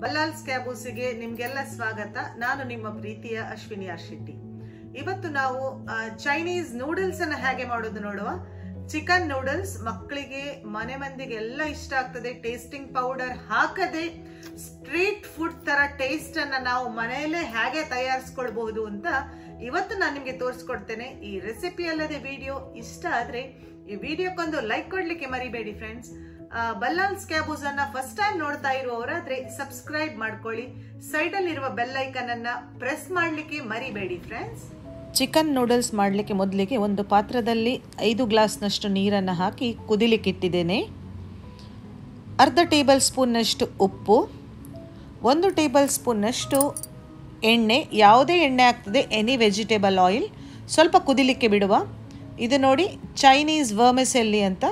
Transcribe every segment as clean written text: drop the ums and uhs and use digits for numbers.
ಬಲ್ಲಾಲ್ಸ್ ಕ್ಯಾಬೂಸಿಗೆ ನಿಮಗೆಲ್ಲ ಸ್ವಾಗತ. ನಾನು ನಿಮ್ಮ ಪ್ರೀತಿಯ ಅಶ್ವಿನಿ ಆರ್ ಶೆಟ್ಟಿ. ಇವತ್ತು ನಾವು ಚೈನೀಸ್ ನೂಡಲ್ಸ್ ಅನ್ನು ಹೇಗೆ ಮಾಡೋದು ನೋಡುವ. ಚಿಕನ್ ನೂಡಲ್ಸ್ ಮಕ್ಕಳಿಗೆ ಮನೆ ಮಂದಿಗೆ ಎಲ್ಲ ಇಷ್ಟ ಆಗ್ತದೆ. ಟೇಸ್ಟಿಂಗ್ ಪೌಡರ್ ಹಾಕದೆ ಸ್ಟ್ರೀಟ್ ಫುಡ್ ತರ ಟೇಸ್ಟ್ ಅನ್ನ ನಾವು ಮನೆಯಲ್ಲೇ ಹೇಗೆ ತಯಾರಿಸ್ಕೊಳ್ಬಹುದು ಅಂತ ಇವತ್ತು ನಾನು ನಿಮ್ಗೆ ತೋರಿಸ್ಕೊಡ್ತೇನೆ. ಈ ರೆಸಿಪಿ ಅಲ್ಲದೆ ವಿಡಿಯೋ ಇಷ್ಟ ಆದ್ರೆ ಈ ವಿಡಿಯೋಕ್ಕೊಂದು ಲೈಕ್ ಕೊಡ್ಲಿಕ್ಕೆ ಮರಿಬೇಡಿ ಫ್ರೆಂಡ್ಸ್. ಬಲ್ಲಾಲ್ಸ್ ಕ್ಯಾಬೂಸ್ ಅನ್ನ ಫಸ್ಟ್ ಟೈಮ್ ನೋಡ್ತಾ ಇರುವವರಾದ್ರೆ ಸಬ್ಸ್ಕ್ರೈಬ್ ಮಾಡ್ಕೊಳ್ಳಿ. ಸೈಡ್ ಅಲ್ಲಿ ಇರುವ ಬೆಲ್ ಐಕನ್ ಅನ್ನ ಪ್ರೆಸ್ ಮಾಡ್ಲಿಕ್ಕೆ ಮರಿಬೇಡಿ ಫ್ರೆಂಡ್ಸ್. ಚಿಕನ್ ನೂಡಲ್ಸ್ ಮಾಡಲಿಕ್ಕೆ ಮೊದಲಿಗೆ ಒಂದು ಪಾತ್ರದಲ್ಲಿ 5 ಗ್ಲಾಸ್ನಷ್ಟು ನೀರನ್ನು ಹಾಕಿ ಕುದಿಲಿಕ್ಕಿಟ್ಟಿದ್ದೇನೆ. ಅರ್ಧ ಟೇಬಲ್ ಸ್ಪೂನ್ನಷ್ಟು ಉಪ್ಪು, 1 ಟೇಬಲ್ ಸ್ಪೂನ್ನಷ್ಟು ಎಣ್ಣೆ, ಯಾವುದೇ ಎಣ್ಣೆ ಆಗ್ತದೆ, ಎನಿ ವೆಜಿಟೇಬಲ್ ಆಯಿಲ್, ಸ್ವಲ್ಪ ಕುದಿಲಿಕ್ಕೆ ಬಿಡುವ. ಇದು ನೋಡಿ ಚೈನೀಸ್ ವರ್ಮಿಸೆಲ್ಲಿ ಅಂತ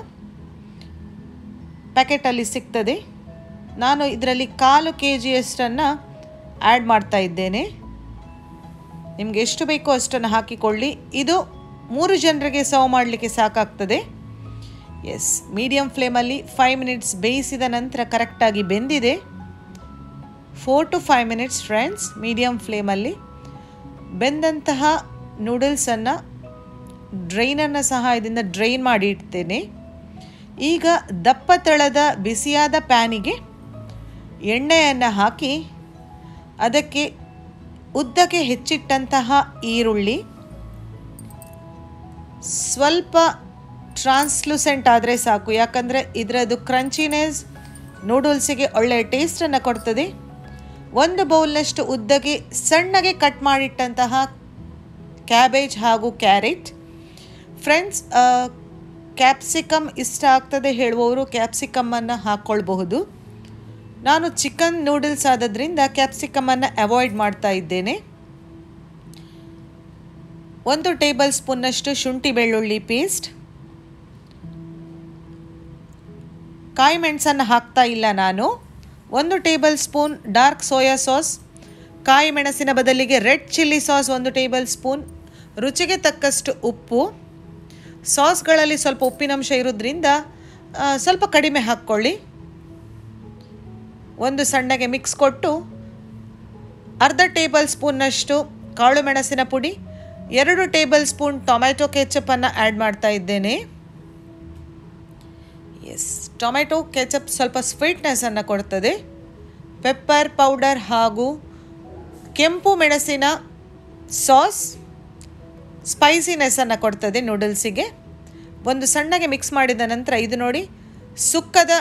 ಪ್ಯಾಕೆಟಲ್ಲಿ ಸಿಗ್ತದೆ. ನಾನು ಇದರಲ್ಲಿ 1/4 kg ಆ್ಯಡ್ ಮಾಡ್ತಾ ಇದ್ದೇನೆ. ನಿಮಗೆ ಎಷ್ಟು ಬೇಕೋ ಅಷ್ಟನ್ನು ಹಾಕಿಕೊಳ್ಳಿ. ಇದು 3 ಜನರಿಗೆ ಸರ್ವ್ ಮಾಡಲಿಕ್ಕೆ ಸಾಕಾಗ್ತದೆ. ಎಸ್, ಮೀಡಿಯಮ್ ಫ್ಲೇಮಲ್ಲಿ 5 ಮಿನಿಟ್ಸ್ ಬೇಯಿಸಿದ ನಂತರ ಕರೆಕ್ಟಾಗಿ ಬೆಂದಿದೆ. 4 to 5 ಮಿನಿಟ್ಸ್ ಫ್ರೆಂಡ್ಸ್, ಮೀಡಿಯಮ್ ಫ್ಲೇಮಲ್ಲಿ ಬೆಂದಂತಹ ನೂಡಲ್ಸನ್ನು ಡ್ರೈನರ್ನ ಸಹಾಯದಿಂದ ಡ್ರೈನ್ ಮಾಡಿ ಇಡ್ತೇನೆ. ಈಗ ದಪ್ಪ ತಳದ ಬಿಸಿಯಾದ ಪ್ಯಾನಿಗೆ ಎಣ್ಣೆಯನ್ನು ಹಾಕಿ ಅದಕ್ಕೆ ಉದ್ದಕ್ಕೆ ಹೆಚ್ಚಿಟ್ಟಂತಹ ಈರುಳ್ಳಿ, ಸ್ವಲ್ಪ ಟ್ರಾನ್ಸ್ಲೂಸೆಂಟ್ ಆದರೆ ಸಾಕು, ಯಾಕಂದರೆ ಇದರದ್ದು ಕ್ರಂಚಿನೆಸ್ ನೂಡಲ್ಸಿಗೆ ಒಳ್ಳೆಯ ಟೇಸ್ಟನ್ನು ಕೊಡ್ತದೆ. 1 ಬೌಲ್ನಷ್ಟು ಉದ್ದಗೆ ಸಣ್ಣಗೆ ಕಟ್ ಮಾಡಿಟ್ಟಂತಹ ಕ್ಯಾಬೇಜ್ ಹಾಗೂ ಕ್ಯಾರೆಟ್. ಫ್ರೆಂಡ್ಸ್, ಕ್ಯಾಪ್ಸಿಕಮ್ ಇಷ್ಟ ಆಗ್ತದೆ ಹೇಳುವವರು ಕ್ಯಾಪ್ಸಿಕಮ್ಮನ್ನು ಹಾಕ್ಕೊಳ್ಬಹುದು. ನಾನು ಚಿಕನ್ ನೂಡಲ್ಸ್ ಆದದ್ರಿಂದ ಕ್ಯಾಪ್ಸಿಕಮನ್ನು ಅವಾಯ್ಡ್ ಮಾಡ್ತಾ ಇದ್ದೇನೆ. 1 ಟೇಬಲ್ ಸ್ಪೂನ್ನಷ್ಟು ಶುಂಠಿ ಬೆಳ್ಳುಳ್ಳಿ ಪೇಸ್ಟ್, ಕಾಯಿ ಮೆಣಸನ್ನು ಹಾಕ್ತಾ ಇಲ್ಲ ನಾನು. 1 table spoon dark soya sauce, ಕಾಯಿ ಮೆಣಸಿನ ಬದಲಿಗೆ red chilli sauce 1 table spoon, ರುಚಿಗೆ ತಕ್ಕಷ್ಟು ಉಪ್ಪು. ಸಾಸ್ಗಳಲ್ಲಿ ಸ್ವಲ್ಪ ಉಪ್ಪಿನಂಶ ಇರೋದ್ರಿಂದ ಸ್ವಲ್ಪ ಕಡಿಮೆ ಹಾಕ್ಕೊಳ್ಳಿ. ಒಂದು ಸಣ್ಣಗೆ ಮಿಕ್ಸ್ ಕೊಟ್ಟು ಅರ್ಧ ಟೇಬಲ್ ಸ್ಪೂನ್ನಷ್ಟು ಕಾಳು ಮೆಣಸಿನ ಪುಡಿ, 2 ಟೇಬಲ್ ಸ್ಪೂನ್ ಟೊಮೆಟೊ ಕೆಚಪ್ಪನ್ನು ಆ್ಯಡ್ ಮಾಡ್ತಾ ಇದ್ದೇನೆ. ಎಸ್, ಟೊಮೆಟೊ ಕೆಚಪ್ ಸ್ವಲ್ಪ ಸ್ವೀಟ್ನೆಸ್ಸನ್ನು ಕೊಡ್ತದೆ. ಪೆಪ್ಪರ್ ಪೌಡರ್ ಹಾಗೂ ಕೆಂಪು ಮೆಣಸಿನ ಸಾಸ್ ಸ್ಪೈಸಿನೆಸ್ಸನ್ನು ಕೊಡ್ತದೆ ನೂಡಲ್ಸಿಗೆ. ಒಂದು ಸಣ್ಣಗೆ ಮಿಕ್ಸ್ ಮಾಡಿದ ನಂತರ ಇದು ನೋಡಿ ಸುಕ್ಕದ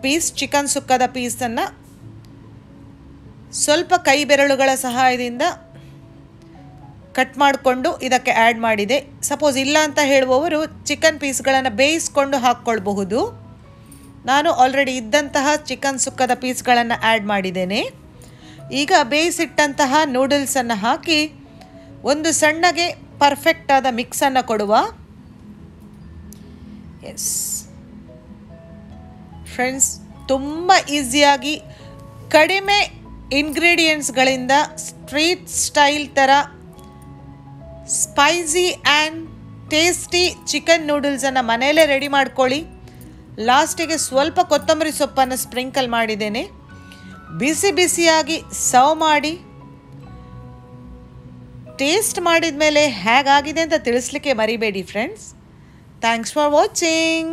ಪೀಸ್, ಚಿಕನ್ ಸುಕ್ಕದ ಪೀಸನ್ನು ಸ್ವಲ್ಪ ಕೈ ಬೆರಳುಗಳ ಸಹಾಯದಿಂದ ಕಟ್ ಮಾಡಿಕೊಂಡು ಇದಕ್ಕೆ ಆ್ಯಡ್ ಮಾಡಿದೆ. ಸಪೋಸ್ ಇಲ್ಲ ಅಂತ ಹೇಳುವವರು ಚಿಕನ್ ಪೀಸ್ಗಳನ್ನು ಬೇಯಿಸ್ಕೊಂಡು ಹಾಕ್ಕೊಳ್ಬಹುದು. ನಾನು ಆಲ್ರೆಡಿ ಇದ್ದಂತಹ ಚಿಕನ್ ಸುಕ್ಕದ ಪೀಸ್ಗಳನ್ನು ಆ್ಯಡ್ ಮಾಡಿದ್ದೇನೆ. ಈಗ ಬೇಯಿಸಿಟ್ಟಂತಹ ನೂಡಲ್ಸನ್ನು ಹಾಕಿ ಒಂದು ಸಣ್ಣಗೆ ಪರ್ಫೆಕ್ಟ್ ಆದ ಮಿಕ್ಸನ್ನು ಕೊಡುವ. ಎಸ್ ಫ್ರೆಂಡ್ಸ್, ತುಂಬ ಈಸಿಯಾಗಿ ಕಡಿಮೆ ಇಂಗ್ರೀಡಿಯೆಂಟ್ಸ್ಗಳಿಂದ ಸ್ಟ್ರೀಟ್ ಸ್ಟೈಲ್ ಥರ ಸ್ಪೈಸಿ ಆ್ಯಂಡ್ ಟೇಸ್ಟಿ ಚಿಕನ್ ನೂಡಲ್ಸನ್ನು ಮನೆಯಲ್ಲೇ ರೆಡಿ ಮಾಡ್ಕೊಳ್ಳಿ. ಲಾಸ್ಟಿಗೆ ಸ್ವಲ್ಪ ಕೊತ್ತಂಬರಿ ಸೊಪ್ಪನ್ನು ಸ್ಪ್ರಿಂಕಲ್ ಮಾಡಿದ್ದೇನೆ. ಬಿಸಿ ಬಿಸಿಯಾಗಿ ಸರ್ವ್ ಮಾಡಿ ಟೇಸ್ಟ್ ಮಾಡಿದ ಮೇಲೆ ಹೇಗಾಗಿದೆ ಅಂತ ತಿಳಿಸ್ಲಿಕ್ಕೆ ಮರಿಬೇಡಿ ಫ್ರೆಂಡ್ಸ್. Thanks for watching.